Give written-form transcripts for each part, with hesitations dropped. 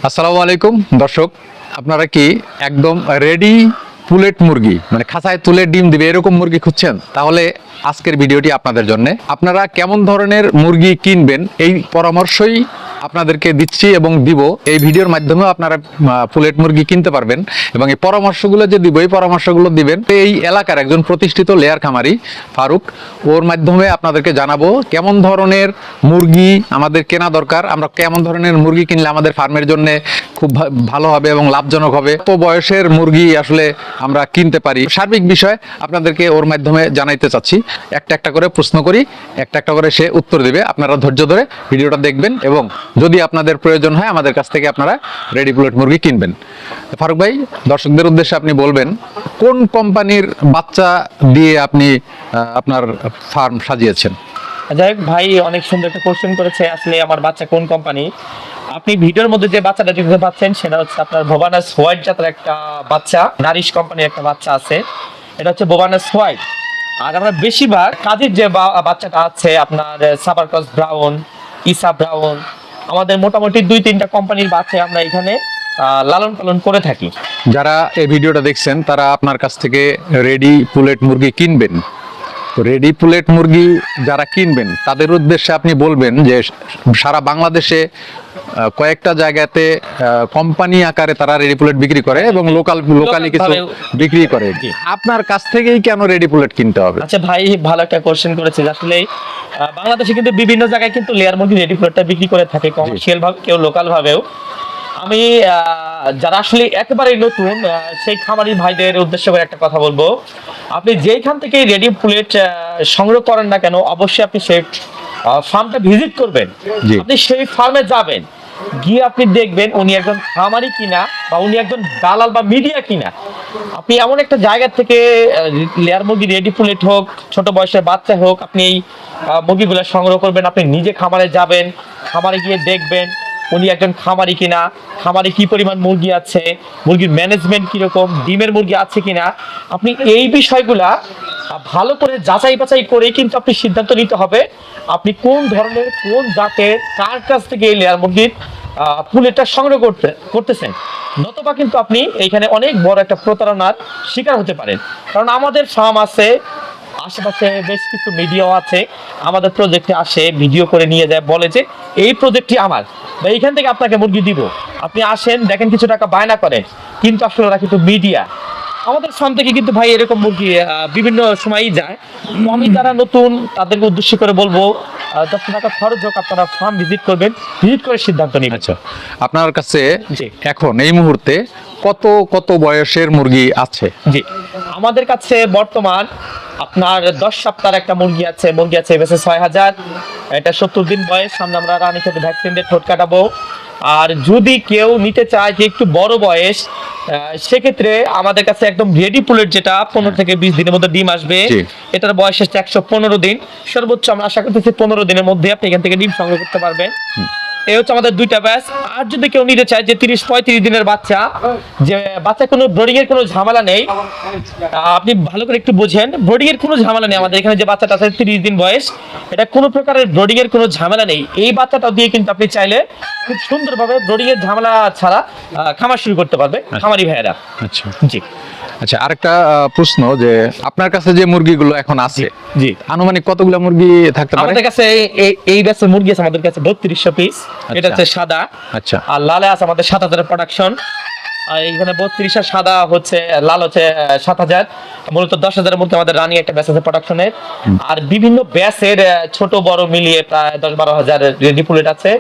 আসসালামু আলাইকুম দর্শক, আপনারা কি একদম রেডি পুলেট মুরগি মানে খাঁচায় তুলে ডিম দিবে এরকম মুরগি খুঁজছেন? তাহলে আজকের ভিডিওটি আপনাদের জন্য। আপনারা কেমন ধরনের মুরগি কিনবেন এই পরামর্শই আপনাদেরকে দিচ্ছি এবং দিব। এই ভিডিওর মাধ্যমে আপনারা পুলেট মুরগি কিনতে পারবেন এবং এই পরামর্শগুলো যে দিব এই পরামর্শগুলো দিবেন এই এলাকার একজন প্রতিষ্ঠিত লেয়ার খামারি ফারুক, ওর মাধ্যমে আপনাদেরকে জানাবো কেমন ধরনের মুরগি আমাদের কেনা দরকার, আমরা কেমন ধরনের মুরগি কিনলে আমাদের ফার্মের জন্য খুব ভালো হবে এবং লাভজনক হবে, কত বয়সের মুরগি আসলে আমরা কিনতে পারি, সার্বিক বিষয় আপনাদেরকে ওর মাধ্যমে জানাইতে চাচ্ছি। একটা একটা করে প্রশ্ন করি, একটা একটা করে সে উত্তর দিবে। আপনারা ধৈর্য ধরে ভিডিওটা দেখবেন এবং যদি আপনাদের প্রয়োজন হয় আমাদের কাছ থেকে আপনারা রেডি পুলেট মুরগি কিনবেন। ফারুক ভাই, দর্শকদের উদ্দেশ্যে আপনি বলবেন কোন কোম্পানির বাচ্চা দিয়ে আপনি আপনার ফার্ম সাজিয়েছেন? যাই হোক ভাই, অনেক সুন্দর একটা কোশ্চেন করেছে। আসলে আমার বাচ্চা কোন কোম্পানি, আপনি ভিডিওর মধ্যে যে বাচ্চাটা দেখতে পাচ্ছেন সেটা হচ্ছে আপনার বোবানাস হোয়াইট জাতের একটা বাচ্চা, নারিশ কোম্পানির একটা বাচ্চা আছে, এটা হচ্ছে বোবানাস হোয়াইট। আর আমরা বেশিরভাগ কাজের যে বাচ্চাটা আছে আপনার সাবারকস ব্রাউন, ইসা ব্রাউন, আমাদের মোটামুটি 2-3টা কোম্পানির বাচ্চা আমরা এখানে লালন পালন করে থাকি। যারা এই ভিডিওটা দেখছেন তারা আপনার কাছ থেকে রেডি পুলেট মুরগি কিনবেন। তো রেডি পুলেট মুরগি যারা কিনবেন তাদের উদ্দেশ্যে আপনি বলবেন যে সারা বাংলাদেশে কয়েকটা জায়গাতে কোম্পানি আকারে তারা রেডি পুলেট বিক্রি করে এবং লোকালি কিছু বিক্রি করে। আপনার কাছ থেকেই কেন রেডি পুলেট কিনতে হবে? আচ্ছা ভাই, ভালো একটা কোশ্চেন করেছে। আসলে বাংলাদেশে কিন্তু বিভিন্ন জায়গায় কিন্তু লেয়ার মুরগি রেডি পুলেটটা বিক্রি করে থাকে, কমার্শিয়াল ভাবে, কেউ লোকাল ভাবেও। আমি যারা আসলে একেবারেই নতুন সেই খামারি ভাইদের উদ্দেশ্য করে একটা কথা বলবো। আপনি যেইখান থেকে রেডি পুলেট সংগ্রহ করেন না কেন, অবশ্যই আপনি সেই ফার্মটা ভিজিট করবেন। আপনি সেই ফার্মে যাবেন, গিয়ে আপনি দেখবেন উনি একজন খামারি কিনা বা উনি একজন দালাল বা মিডিয়া কিনা। আপনি এমন একটা জায়গা থেকে লেয়ার মুরগি রেডি পুলেট হোক, ছোট বয়সের বাচ্চা হোক, আপনি এই মুরগিগুলো সংগ্রহ করবেন। আপনি নিজে খামারে যাবেন, খামারে গিয়ে দেখবেন উনি একজন খামারি কিনা, খামারে কি পরিমাণ মুরগি আছে, মুরগির ম্যানেজমেন্ট কিরকম, ডিমের মুরগি আছে কিনা। আপনি এই বিষয়গুলা ভালো করে যাচাই বাছাই করে কিন্তু আপনি সিদ্ধান্ত নিতে হবে আপনি কোন ধরনের, কোন জাতের, কার কাছ থেকে এই লেয়ার মুরগির পুলেটটা সংগ্রহ করতেছেন। নতুবা কিন্তু আপনি এইখানে অনেক বড় একটা প্রতারণার শিকার হতে পারেন। কারণ আমাদের ফার্ম আছে, আশেপাশে বেশ কিছু মিডিয়াও আছে, আমাদের প্রজেক্টে আসে, ভিডিও করে নিয়ে যায়, বলে যে এই প্রজেক্টটি আমার বা এইখান থেকে আপনাকে মুরগি দিব, আপনি আসেন, দেখেন, কিছু টাকা বায়না করেন, কিন্তু আসলে ওরা কিন্তু মিডিয়া। আমাদের ফার্ম থেকে কিন্তু ভাই এরকম মুরগি বিভিন্ন সময়ই যায়। তো আমি যারা নতুন তাদেরকে উদ্দেশ্য করে বলবো 10 টাকা খরচ হোক, আপনারা ফার্ম ভিজিট করবেন, ভিজিট করে সিদ্ধান্ত নিবেন। আচ্ছা, আপনার কাছে এখন এই মুহূর্তে কত কত বয়সের মুরগি আছে? জি, আমাদের কাছে বর্তমান আপনার 10 সপ্তাহের একটা মুরগি আছে এবেছে 6000, এটা 70 দিন বয়স। সামনে আমরা রানী খেতে ভ্যাকসিন দিয়ে ঠোঁট কাটাবো। আর যদি কেউ নিতে চায় যে একটু বড় বয়স, সেক্ষেত্রে আমাদের কাছে একদম রেডি পুলেট, যেটা 15 থেকে 20 দিনের মধ্যে ডিম আসবে, এটার বয়স হচ্ছে 115 দিন। সর্বোচ্চ আমরা আশা করতেছি 15 দিনের মধ্যে আপনি এখান থেকে ডিম সংগ্রহ করতে পারবেন। এই হচ্ছে আমাদের 2টা ব্যাচ। আর যদি কেউ নিতে চায় যে 30-35 দিনের বাচ্চা, যে বাচ্চা কোনো ব্রিডিং এর কোনো ঝামেলা নেই, আপনি ভালো করে একটু বোঝেন, ব্রিডিং এর কোনো ঝামেলা নেই। আমাদের এখানে যে বাচ্চাটা আছে 30 দিন বয়স, এটা কোনো প্রকারের ব্রিডিং এর কোনো ঝামেলা নেই। এই বাচ্চাটা দিয়ে কিন্তু আপনি চাইলে খুব সুন্দরভাবে ব্রিডিং এর ঝামেলা ছাড়া খামার শুরু করতে পারবে খামারি ভাইয়েরা। আচ্ছা জি, আচ্ছা, আরেকটা প্রশ্ন, যে আপনার কাছে যে মুরগিগুলো এখন আছে, জি, আনুমানিক কতগুলো মুরগি থাকতে পারে? আমাদের কাছে এই ব্যাচের মুরগি আছে আমাদের কাছে 3200 পিস। এটা হচ্ছে সাদা। আচ্ছা, আর আর লালে আছে আমাদের 7000 প্রোডাকশন। আর এখানে 32 আর সাদা হচ্ছে, লাল হচ্ছে 7000। মূলত 10000 এর মধ্যে আমাদের রানি একটা ব্যাচ আছে প্রোডাকশনের। আর বিভিন্ন ব্যাচের ছোট বড় মিলিয়ে প্রায় 10-12 রেডি পুলেট আছে।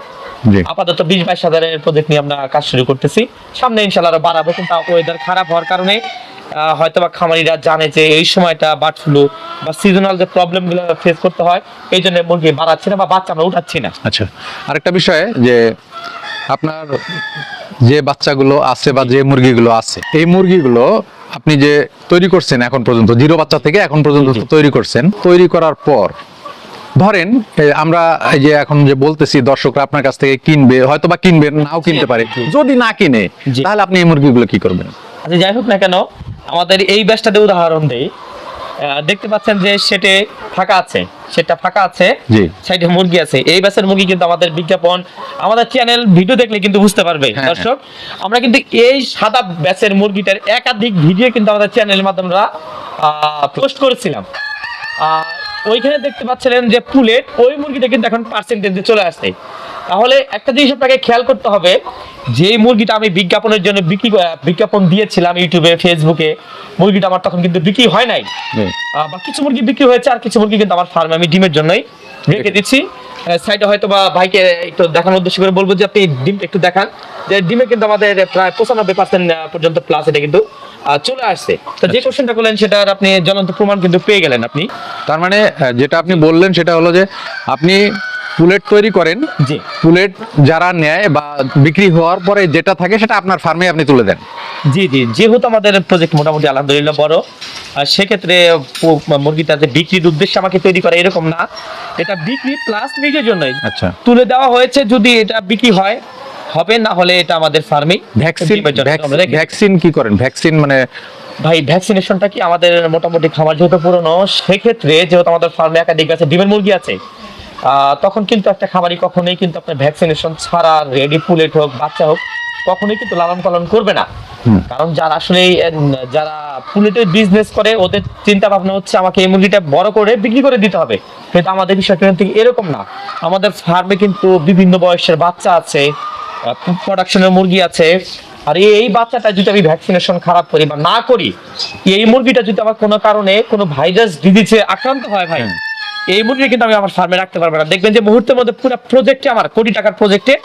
আপাতত 20-22 এর প্রজেক্ট নিয়ে আমরা কাজ শুরু করতেছি। সামনে ইনশাআল্লাহ আরো বাড়াবো, কিন্তু ওয়েদার খারাপ হওয়ার কারণে হয়তোবা খামারিরা জানে যে এই সময়টা বার্ড ফ্লু বা সিজনাল যে প্রবলেমগুলো ফেস করতে হয়, এই জন্য মুরগি বাড়াচ্ছি না বা বাচ্চা আমরা উঠাচ্ছি না। আচ্ছা, আরেকটা বিষয়, যে আপনার যে বাচ্চাগুলো আছে বা যে মুরগিগুলো আছে, এই মুরগিগুলো আপনি যে তৈরি করছেন এখন পর্যন্ত, জিরো বাচ্চা থেকে এখন পর্যন্ত তৈরি করছেন, তৈরি করার পর ধরেন আমরা এই যে এখন যে বলতেছি দর্শকরা আপনার কাছ থেকে কিনবে, হয়তো বা কিনবেন, নাও কিনতে পারে। যদি না কিনে তাহলে আপনি এই মুরগিগুলো কি করবেন? আচ্ছা, যাই হোক না কেন, আমাদের এই ব্যাচটাতে উদাহরণ দেই, দেখতে পাচ্ছেন যে সেটে ফাঁকা আছে, সেটটা ফাঁকা আছে, জি। সাইডে মুরগি আছে। এই ব্যাচের মুরগি কিন্তু আমাদের বিজ্ঞাপন আমাদের চ্যানেল ভিডিও দেখলে কিন্তু বুঝতে পারবে হ্যাঁ, দর্শক। আমরা কিন্তু এই সাদা ব্যাচের মুরগিটার একাধিক ভিডিও কিন্তু আমাদের চ্যানেলের মাধ্যমে আমরা পোস্ট করেছিলাম। ওইখানে দেখতে পাচ্ছিলেন যে পুলেট, ওই মুরগিটা কিন্তু এখন পার্সেন্টেজে চলে আসছে। তাহলে একটা জিনিস আপনাকে খেয়াল করতে হবে, যে মুরগিটা আমি বিজ্ঞাপনের জন্য বিজ্ঞাপন দিয়েছিলাম ইউটিউবে, ফেসবুকে, মুরগিটা আমার তখন কিন্তু বিক্রি হয় নাই, বা কিছু মুরগি বিক্রি হয়েছে, আর কিছু মুরগি কিন্তু আমার ফার্মে আমি ডিমের জন্যই রেখে দিচ্ছি। সাইডে হয়তো বা ভাইকে একটু দেখানোর উদ্দেশ্য করে বলবো যে আপনি ডিমটা একটু দেখান, যে ডিমে কিন্তু আমাদের প্রায় 95% পর্যন্ত প্লাস এটা কিন্তু চলে আসছে। তো যে কোশ্চেনটা করলেন সেটার আপনি জ্বলন্ত প্রমাণ কিন্তু পেয়ে গেলেন আপনি। তার মানে যেটা আপনি বললেন সেটা হলো যে আপনি পুলেট তৈরি করেন, জি। পুলেট যারা নেয় বা বিক্রি হওয়ার পরে যেটা থাকে সেটা আপনার ফার্মে আপনি তুলে দেন। জি জি, যেহেতু আমাদের প্রজেক্ট মোটামুটি আলহামদুলিল্লাহ বড়, আর সেক্ষেত্রে মুরগিটা যে বিক্রির উদ্দেশ্যে আমাকে তৈরি করা এরকম না, এটা বিক্রি প্লাস নিজের জন্যই আচ্ছা। তুলে দেওয়া হয়েছে। যদি এটা বিক্রি হয় হবে, না হলে এটা আমাদের ফার্মে ভ্যাকসিন কি করেন? ভ্যাকসিন মানে ভাই ভ্যাকসিনেশনটা কি আমাদের মোটামুটি খামার যেহেতু পুরনো, সেক্ষেত্রে যেহেতু আমাদের ফার্মে একাধিক আছে ডিমের মুরগি আছে, তখন কিন্তু একটা খামারি কখনোই কিন্তু আপনার ভ্যাকসিনেশন ছাড়া রেডি পুলেট হোক বাচ্চা হোক কখনোই কিন্তু লালন পালন করবে না। কারণ যারা আসলে যারা পুলেটের বিজনেস করে ওদের চিন্তা ভাবনা হচ্ছে আমাকে এই মুরগিটা বড় করে বিক্রি করে দিতে হবে, কিন্তু আমাদের বিষয়টা কিন্তু এরকম না। আমাদের ফার্মে কিন্তু বিভিন্ন বয়সের বাচ্চা আছে, প্রোডাকশনের মুরগি আছে, আর এই বাচ্চাটা যদি আমি ভ্যাকসিনেশন খারাপ করি বা না করি, এই মুরগিটা যদি আমার কোনো কারণে কোনো ভাইরাস ডিজিজে আক্রান্ত হয় ভাই, এই মুরগি কিন্তু আমি আমার ফার্মে রাখতে পারবো না। দেখবেন যে মুহূর্তের মধ্যে পুরো প্রজেক্টে, আমার কোটি টাকার প্রজেক্টে,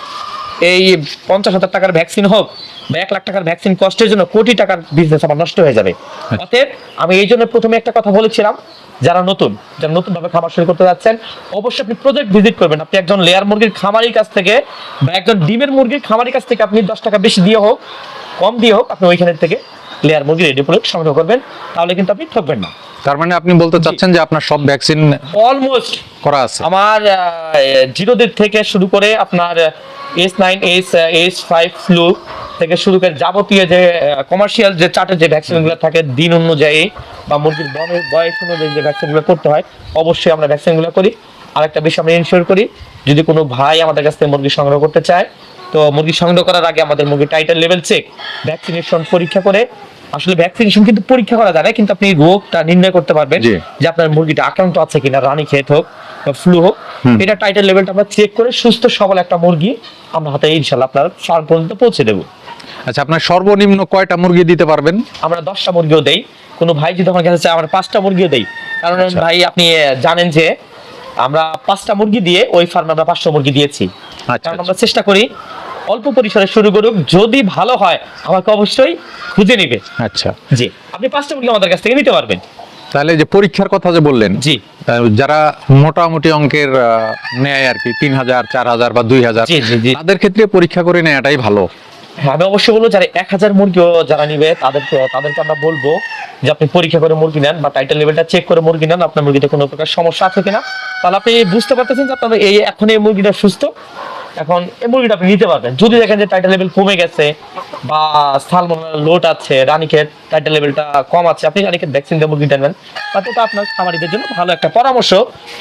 এই 50,000 টাকার ভ্যাকসিন হোক বা 1 লাখ টাকার ভ্যাকসিন কষ্টের জন্য কোটি টাকার বিজনেস আমার নষ্ট হয়ে যাবে। অতএব আমি এই জন্য প্রথমে একটা কথা বলেছিলাম, যারা নতুন ভাবে খামার শুরু করতে যাচ্ছেন, অবশ্যই আপনি প্রজেক্ট ভিজিট করবেন। আপনি একজন লেয়ার মুরগির খামারির কাছ থেকে বা একজন ডিমের মুরগির খামারির কাছ থেকে আপনি 10 টাকা বেশি দিয়ে হোক কম দিয়ে হোক, আপনি ওইখানের থেকে লেয়ার মুরগির রেডি প্রোডাক্ট সংগ্রহ করবেন, তাহলে কিন্তু আপনি ঠকবেন না। তার মানে আপনি বলতে চাচ্ছেন যে আপনার সব ভ্যাকসিন অলমোস্ট করা আছে? আমার জিরো থেকে শুরু করে আপনার S9 S5 ফ্লু থেকে শুরু করে যাবতীয় যে কমার্শিয়াল যে চার্টের যে ভ্যাকসিনগুলো থাকে দিন অনুযায়ী বা মুরগির বয়স অনুযায়ী যে ভ্যাকসিনগুলো করতে হয়, অবশ্যই আমরা ভ্যাকসিনগুলো করি। আর একটা বিষয় আমরা ইনশিওর করি, যদি কোনো ভাই আমাদের কাছ থেকে মুরগি সংগ্রহ করতে চায়, তো মুরগি সংগ্রহ করার আগে আমাদের মুরগি টাইটাল লেভেল চেক, ভ্যাকসিনেশন পরীক্ষা করে, আসলে ভ্যাকসিনেশন কিন্তু পরীক্ষা করা যায় না, কিন্তু আপনি রোগটা নির্ণয় করতে পারবেন যে আপনার মুরগিটা আক্রান্ত আছে কিনা, রানীক্ষেত হোক বা ফ্লু হোক, এটা টাইটাল লেভেলটা আমরা চেক করে সুস্থ সবল একটা মুরগি আমরা হাতে ইনশাআল্লাহ আপনার ফার্ম পর্যন্ত পৌঁছে দেবো। আচ্ছা, আপনার সর্বনিম্ন কয়টা মুরগি দিতে পারবেন? আমরা 10টা মুরগিও দেই, কোনো ভাই যদি আমার কাছে চায় আমরা 5টা মুরগিও দেই। কারণ ভাই আপনি জানেন যে আমরা 5টা মুরগি দিয়ে ওই ফার্মে আমরা 500 মুরগি দিয়েছি। কারণ আমরা চেষ্টা করি অল্প পরিসরে শুরু করুক, যদি ভালো হয় আমাকে অবশ্যই খুঁজে নিবে। আচ্ছা জি, আপনি 5টা মুরগি আমাদের কাছ থেকে নিতে পারবেন। তাহলে যে পরীক্ষার কথা যে বললেন, জি, যারা মোটামুটি অঙ্কের নেয় আর কি 3,000 4,000 বা 2,000, তাদের ক্ষেত্রে পরীক্ষা করে নেওয়াটাই ভালো। আমি অবশ্যই বলবো যারা 1000 মুরগিও যারা নিবে তাদেরকে আমরা বলবো যে আপনি পরীক্ষা করে মুরগি নেন বা টাইটেল লেভেলটা চেক করে মুরগি নেন, আপনার মুরগিতে কোনো প্রকার সমস্যা আছে কিনা, তাহলে আপনি বুঝতে পারতেছেন যে আপনার এখন এই মুরগিটা সুস্থ, এখন এই মুরগিটা আপনি নিতে পারবেন। যদি দেখেন যে টাইটেল লেভেল কমে গেছে বা সালমোনেলা লোড আছে, রানীক্ষেত টাইটেল লেভেলটা কম আছে, আপনি রানীক্ষেত ভ্যাকসিন দিয়ে মুরগিটা নেন, তাতে তো আপনার খামারিদের জন্য ভালো একটা পরামর্শ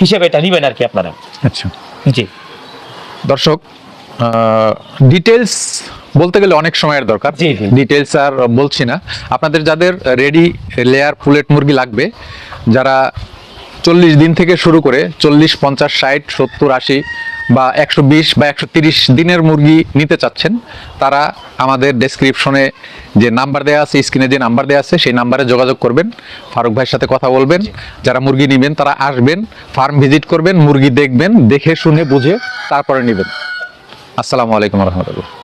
হিসেবে এটা নিবেন আর কি আপনারা। আচ্ছা জি দর্শক, ডিটেলস বলতে গেলে অনেক সময়ের দরকার, ডিটেলস আর বলছি না। আপনাদের যাদের রেডি লেয়ার পুলেট মুরগি লাগবে, যারা 40 দিন থেকে শুরু করে 40 50 60 70 80 বা 120 বা 130 দিনের মুরগি নিতে চাচ্ছেন, তারা আমাদের ডেসক্রিপশনে যে নাম্বার দেওয়া আছে, স্ক্রিনে যে নাম্বার দেওয়া আছে, সেই নাম্বারে যোগাযোগ করবেন, ফারুক ভাইয়ের সাথে কথা বলবেন। যারা মুরগি নেবেন তারা আসবেন, ফার্ম ভিজিট করবেন, মুরগি দেখবেন, দেখে শুনে বুঝে তারপরে নেবেন। আসসালামু আলাইকুম রহমতুল্লাহ।